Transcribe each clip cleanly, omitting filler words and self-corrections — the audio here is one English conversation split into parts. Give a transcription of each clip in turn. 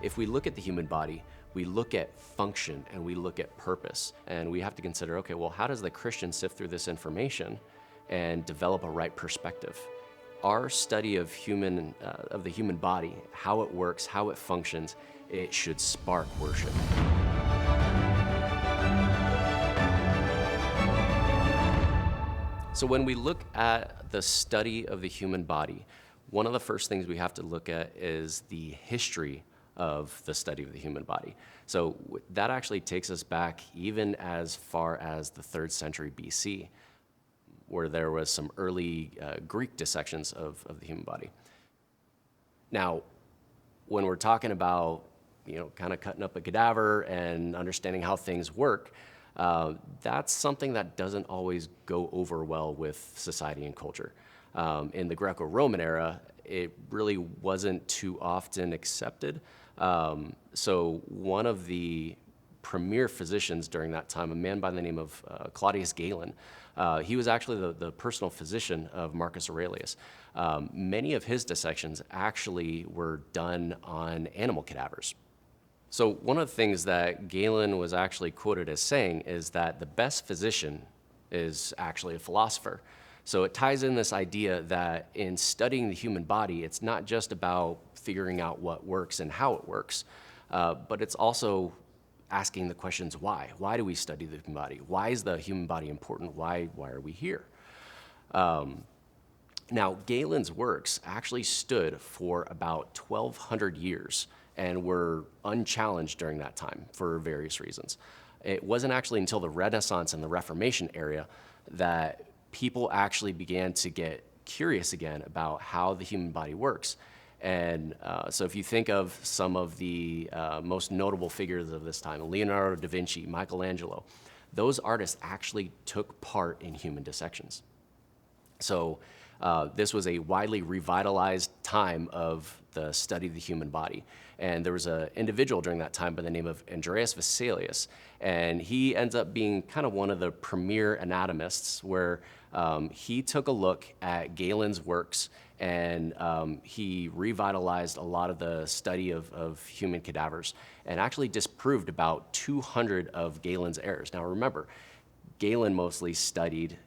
If we look at the human body, we look at function and we look at purpose, and we have to consider, okay, well, how does the Christian sift through this information and develop a right perspective? Our study of the human body, how it works, how it functions, it should spark worship. So when we look at the study of the human body, one of the first things we have to look at is the history of the study of the human body. So that actually takes us back even as far as the 3rd century BC, where there was some early Greek dissections of the human body. Now, when we're talking about, kind of cutting up a cadaver and understanding how things work, that's something that doesn't always go over well with society and culture. In the Greco-Roman era, it really wasn't too often accepted. So one of the premier physicians during that time, a man by the name of Claudius Galen, he was actually the personal physician of Marcus Aurelius. Many of his dissections actually were done on animal cadavers. So one of the things that Galen was actually quoted as saying is that the best physician is actually a philosopher. So it ties in this idea that in studying the human body, it's not just about figuring out what works and how it works, but it's also asking the questions why. Why do we study the human body? Why is the human body important? Why are we here? Now, Galen's works actually stood for about 1,200 years and were unchallenged during that time for various reasons. It wasn't actually until the Renaissance and the Reformation era that people actually began to get curious again about how the human body works. And so if you think of some of the most notable figures of this time, Leonardo da Vinci, Michelangelo, those artists actually took part in human dissections. So this was a widely revitalized time of the study of the human body. And there was an individual during that time by the name of Andreas Vesalius, and he ends up being kind of one of the premier anatomists, where he took a look at Galen's works and he revitalized a lot of the study of human cadavers and actually disproved about 200 of Galen's errors. Now remember, Galen mostly studied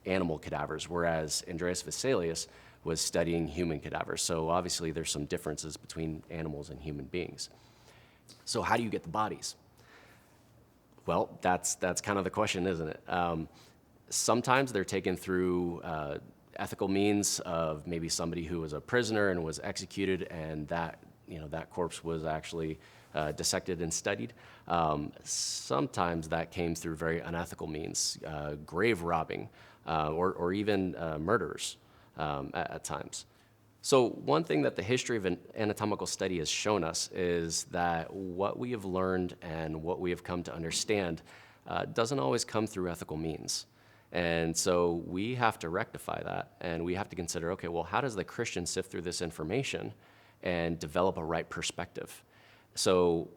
animal cadavers, whereas Andreas Vesalius was studying human cadavers. So obviously there's some differences between animals and human beings. So how do you get the bodies? Well, that's kind of the question, isn't it? Sometimes they're taken through ethical means of maybe somebody who was a prisoner and was executed, and that corpse was actually dissected and studied. Sometimes that came through very unethical means, grave robbing, or even murderers at times. So one thing that the history of an anatomical study has shown us is that what we have learned and what we have come to understand doesn't always come through ethical means. And so we have to rectify that, and we have to consider, okay, well, how does the Christian sift through this information and develop a right perspective? So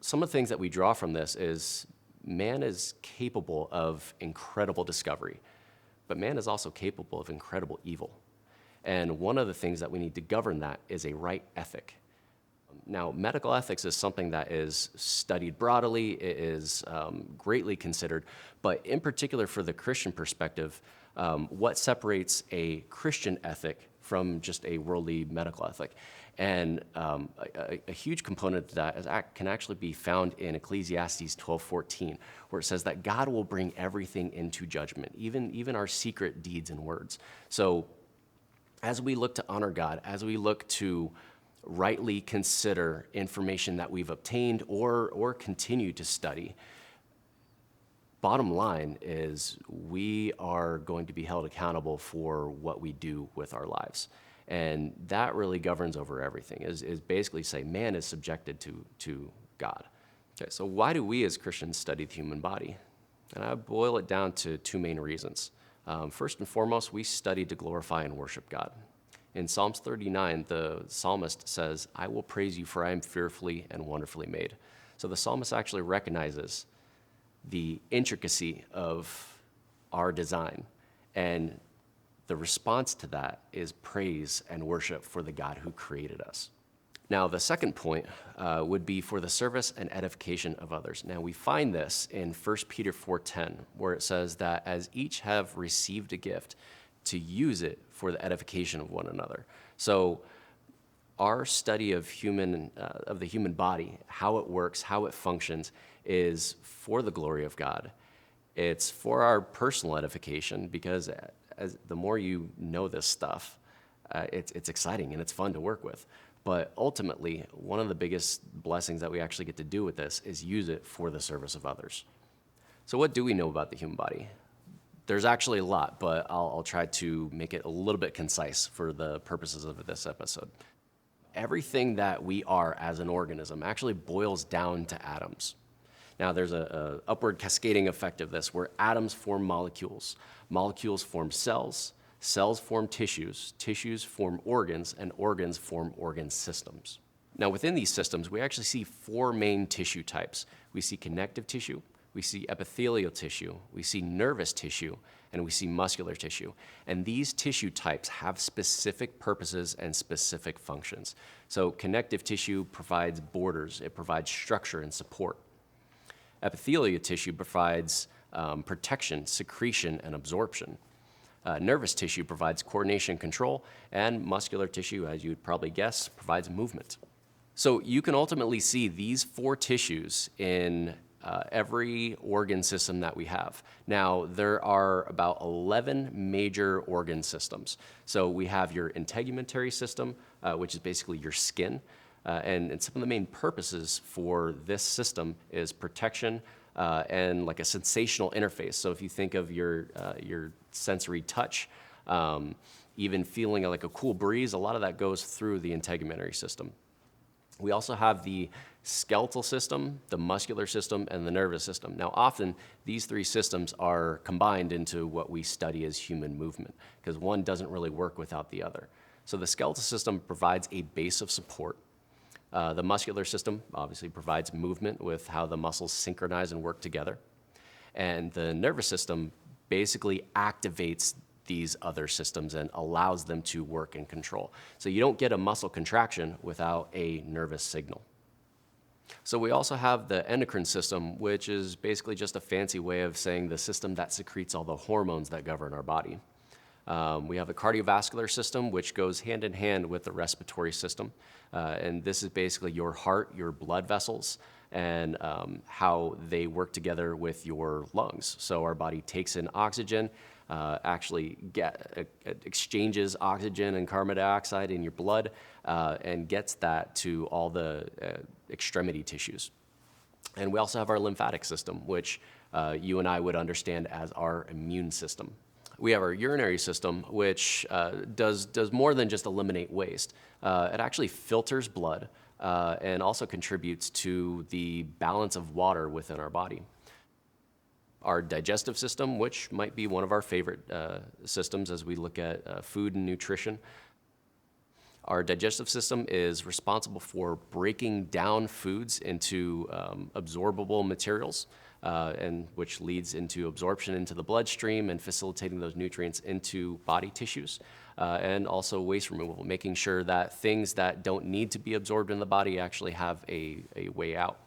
some of the things that we draw from this is man is capable of incredible discovery, but man is also capable of incredible evil. And one of the things that we need to govern that is a right ethic. Now, medical ethics is something that is studied broadly, it is greatly considered, but in particular for the Christian perspective, what separates a Christian ethic from just a worldly medical ethic? And a huge component of that can actually be found in Ecclesiastes 12:14, where it says that God will bring everything into judgment, even our secret deeds and words. So as we look to honor God, as we look to rightly consider information that we've obtained or continue to study, bottom line is we are going to be held accountable for what we do with our lives. And that really governs over everything, is basically say man is subjected to God. Okay, so why do we as Christians study the human body? And I boil it down to two main reasons. First and foremost, we study to glorify and worship God. In Psalms 39, the psalmist says, "I will praise you, for I am fearfully and wonderfully made." So the psalmist actually recognizes the intricacy of our design, and the response to that is praise and worship for the God who created us. Now, the second point would be for the service and edification of others. Now, we find this in 1 Peter 4:10, where it says that as each have received a gift, to use it for the edification of one another. So our study of the human body, how it works, how it functions, is for the glory of God. It's for our personal edification, because the more you know this stuff, it's exciting and it's fun to work with. But ultimately, one of the biggest blessings that we actually get to do with this is use it for the service of others. So what do we know about the human body? There's actually a lot, but I'll try to make it a little bit concise for the purposes of this episode. Everything that we are as an organism actually boils down to atoms. Now, there's a upward cascading effect of this, where atoms form molecules. Molecules form cells. Cells form tissues. Tissues form organs, and organs form organ systems. Now, within these systems, we actually see four main tissue types. We see connective tissue, we see epithelial tissue, we see nervous tissue, and we see muscular tissue. And these tissue types have specific purposes and specific functions. So connective tissue provides borders, it provides structure and support. Epithelial tissue provides protection, secretion, and absorption. Nervous tissue provides coordination and control, and muscular tissue, as you'd probably guess, provides movement. So you can ultimately see these four tissues in every organ system that we have. Now, there are about 11 major organ systems. So we have your integumentary system, which is basically your skin. And some of the main purposes for this system is protection and like a sensational interface. So if you think of your sensory touch, even feeling like a cool breeze, a lot of that goes through the integumentary system. We also have the skeletal system, the muscular system, and the nervous system. Now, often these three systems are combined into what we study as human movement, because one doesn't really work without the other. So the skeletal system provides a base of support. The muscular system obviously provides movement with how the muscles synchronize and work together. And the nervous system basically activates these other systems and allows them to work and control. So you don't get a muscle contraction without a nervous signal. So we also have the endocrine system, which is basically just a fancy way of saying the system that secretes all the hormones that govern our body. We have the cardiovascular system, which goes hand in hand with the respiratory system. And this is basically your heart, your blood vessels, and how they work together with your lungs. So our body takes in oxygen, exchanges oxygen and carbon dioxide in your blood, and gets that to all the extremity tissues. And we also have our lymphatic system, which you and I would understand as our immune system. We have our urinary system, which does more than just eliminate waste. It actually filters blood and also contributes to the balance of water within our body. Our digestive system, which might be one of our favorite systems as we look at food and nutrition. Our digestive system is responsible for breaking down foods into absorbable materials, and which leads into absorption into the bloodstream and facilitating those nutrients into body tissues, and also waste removal, making sure that things that don't need to be absorbed in the body actually have a way out.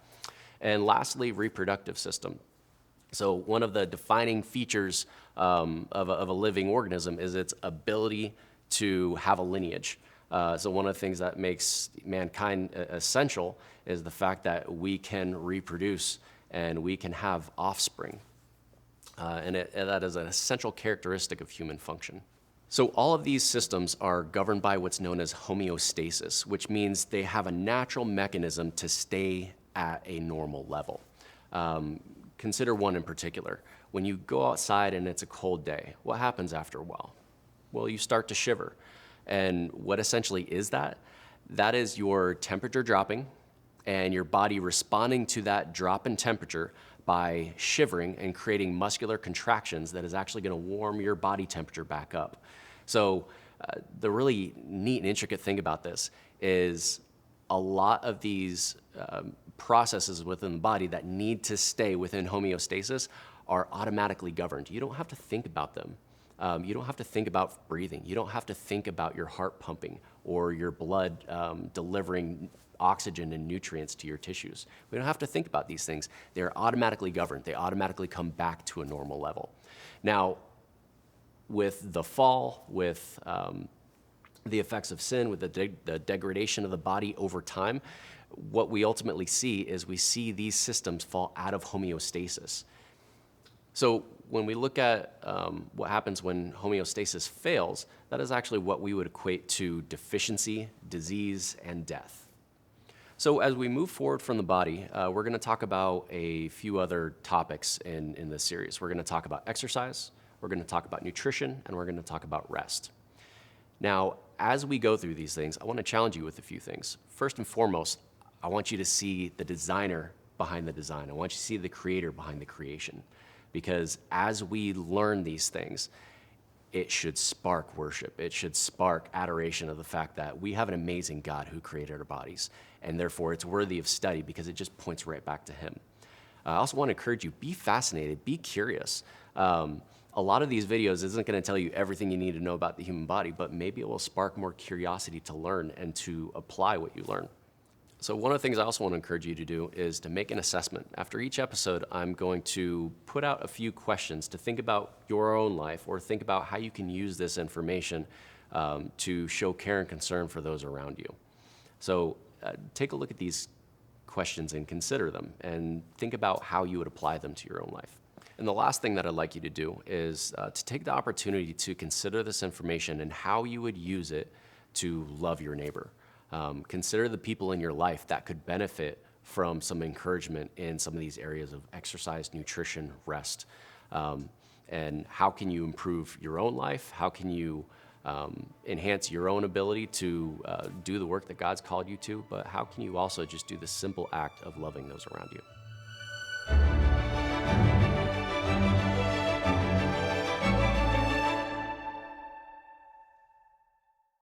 And lastly, reproductive system. So one of the defining features of a living organism is its ability to have a lineage. So one of the things that makes mankind essential is the fact that we can reproduce and we can have offspring. And that is an essential characteristic of human function. So all of these systems are governed by what's known as homeostasis, which means they have a natural mechanism to stay at a normal level. Consider one in particular. When you go outside and it's a cold day, what happens after a while? Well, you start to shiver. And what essentially is that? That is your temperature dropping and your body responding to that drop in temperature by shivering and creating muscular contractions that is actually going to warm your body temperature back up. So the really neat and intricate thing about this is a lot of these processes within the body that need to stay within homeostasis are automatically governed. You don't have to think about them. You don't have to think about breathing. You don't have to think about your heart pumping or your blood delivering oxygen and nutrients to your tissues. We don't have to think about these things. They're automatically governed. They automatically come back to a normal level. Now, with the fall, with the effects of sin, with the degradation of the body over time, what we ultimately see is we see these systems fall out of homeostasis. So when we look at what happens when homeostasis fails, that is actually what we would equate to deficiency, disease, and death. So as we move forward from the body, we're going to talk about a few other topics in this series. We're going to talk about exercise, we're going to talk about nutrition, and we're going to talk about rest. Now, as we go through these things, I want to challenge you with a few things. First and foremost, I want you to see the designer behind the design. I want you to see the creator behind the creation. Because as we learn these things, it should spark worship. It should spark adoration of the fact that we have an amazing God who created our bodies. And therefore, it's worthy of study because it just points right back to him. I also want to encourage you, be fascinated, be curious. A lot of these videos isn't going to tell you everything you need to know about the human body, but maybe it will spark more curiosity to learn and to apply what you learn. So one of the things I also want to encourage you to do is to make an assessment. After each episode, I'm going to put out a few questions to think about your own life or think about how you can use this information to show care and concern for those around you. So take a look at these questions and consider them and think about how you would apply them to your own life. And the last thing that I'd like you to do is to take the opportunity to consider this information and how you would use it to love your neighbor. Consider the people in your life that could benefit from some encouragement in some of these areas of exercise, nutrition, rest. And how can you improve your own life? How can you enhance your own ability to do the work that God's called you to? But how can you also just do the simple act of loving those around you?